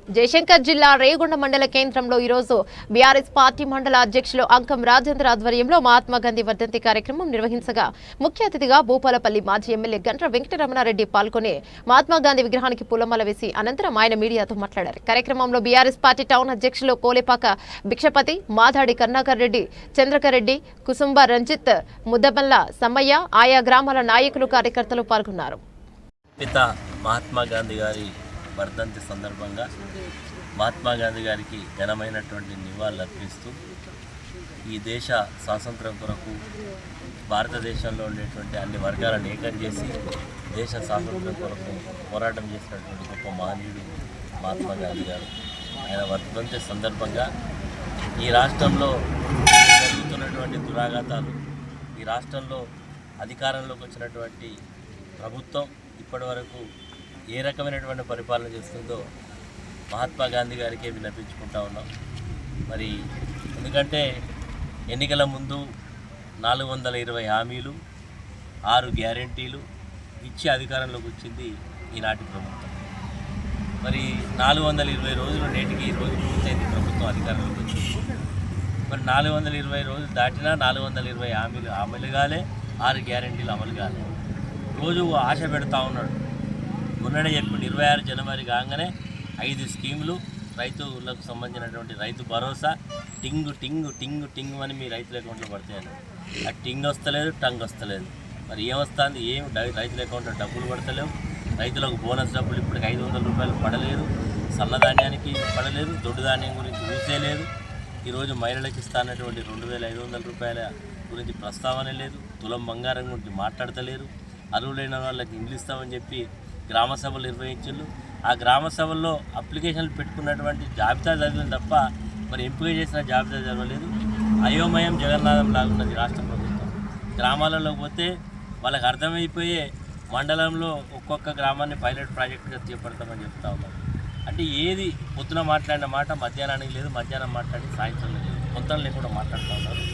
జయశంకర్ జిల్లా రేగొండ మండల కేంద్రంలో ఈరోజు బీఆర్ఎస్ పార్టీ మండల అధ్యక్షులు అంకం రాజేంద్ర ఆధ్వర్యంలో మహాత్మాగాంధీ వర్ధంతి కార్యక్రమం నిర్వహించగా ముఖ్య అతిథిగా భూపాలపల్లి మాజీ ఎమ్మెల్యే గంట్ర వెంకటరమణారెడ్డి పాల్గొని మహాత్మాగాంధీ విగ్రహానికి పూలమాల వేసి అనంతరం ఆయన మీడియాతో మాట్లాడారు. కార్యక్రమంలో బీఆర్ఎస్ పార్టీ టౌన్ అధ్యక్షులు కోలేపాక భిక్షపతి, మాదాడి కరుణాకర్ రెడ్డి, చంద్రకర్ రెడ్డి, కుసుంబ రంజిత్, ముద్దబల్ల సమ్మయ్య, ఆయా గ్రామాల నాయకులు కార్యకర్తలు పాల్గొన్నారు. మహాత్మా గాంధీ గారి వర్ధంతి సందర్భంగా మహాత్మా గాంధీ గారికి ఘనమైనటువంటి నివాళులు అర్పిస్తూ ఈ దేశ స్వాతంత్ర్యం కొరకు భారతదేశంలో ఉండేటువంటి అన్ని వర్గాలను ఏకం చేసి దేశ స్వాతంత్ర్యం కొరకు పోరాటం చేసినటువంటి గొప్ప మహనీయుడు మహాత్మా గాంధీ గారు. ఆయన వర్ధంతి సందర్భంగా ఈ రాష్ట్రంలో జరుగుతున్నటువంటి దురాఘాతాలు, ఈ రాష్ట్రంలో అధికారంలోకి వచ్చినటువంటి ప్రభుత్వం ఇప్పటి వరకు ఏ రకమైనటువంటి పరిపాలన చేస్తుందో మహాత్మా గాంధీ గారికే విన్నపించుకుంటా ఉన్నాం. మరి ఎందుకంటే ఎన్నికల ముందు 420 హామీలు, 6 గ్యారెంటీలు ఇచ్చి అధికారంలోకి వచ్చింది ఈనాటి ప్రభుత్వం. మరి 420 రోజులు నేటికి ఈ రోజు పూర్తయింది ప్రభుత్వం అధికారంలోకి వచ్చింది. మరి 420 రోజులు దాటినా 420 హామీలు అమలు కాలే, 6 గ్యారెంటీలు అమలు కాలే. రోజు ఆశ పెడతా ఉన్నాడు. మొన్ననే చెప్పిండు 26 జనవరి కాగానే 5 స్కీములు, రైతులకు సంబంధించినటువంటి రైతు భరోసా టింగు టింగు టింగు టింగు అని మీ రైతుల అకౌంట్లో పడతాయని. ఆ టింగ్ వస్తలేదు, టంగ్ వస్తలేదు. మరి ఏమొస్తుంది? ఏం రైతుల అకౌంట్లో డబ్బులు పడతలేవు. రైతులకు బోనస్ డబ్బులు ఇప్పటికి 500 రూపాయలు పడలేదు, సన్నధాన్యానికి పడలేదు, దొడ్డు ధాన్యం గురించి ఊసేలేదు. ఈరోజు మహిళలకు ఇస్తానటువంటి 2500 రూపాయల గురించి ప్రస్తావన లేదు. తులం బంగారం గురించి మాట్లాడతలేరు. అర్హులైన వాళ్ళకి ఇండ్లు ఇస్తామని చెప్పి గ్రామ సభలు నిర్వహించారు. ఆ గ్రామ సభల్లో అప్లికేషన్లు పెట్టుకున్నటువంటి జాబితా చదివిన తప్ప మరి ఎంపిక చేసిన జాబితా చదవలేదు. అయోమయం జగన్నాథం లాగున్నది రాష్ట్ర ప్రభుత్వం. గ్రామాలలో పోతే వాళ్ళకి అర్థమైపోయే మండలంలో ఒక్కొక్క గ్రామాన్ని పైలట్ ప్రాజెక్టుగా చేపడతామని చెప్తా ఉన్నారు. అంటే ఏది పొద్దున మాట్లాడిన మాట మధ్యాహ్నానికి లేదు, మధ్యాహ్నం మాట్లాడి సాయంత్రం లేదు, మొత్తం లేకుండా మాట్లాడుతూ ఉన్నారు.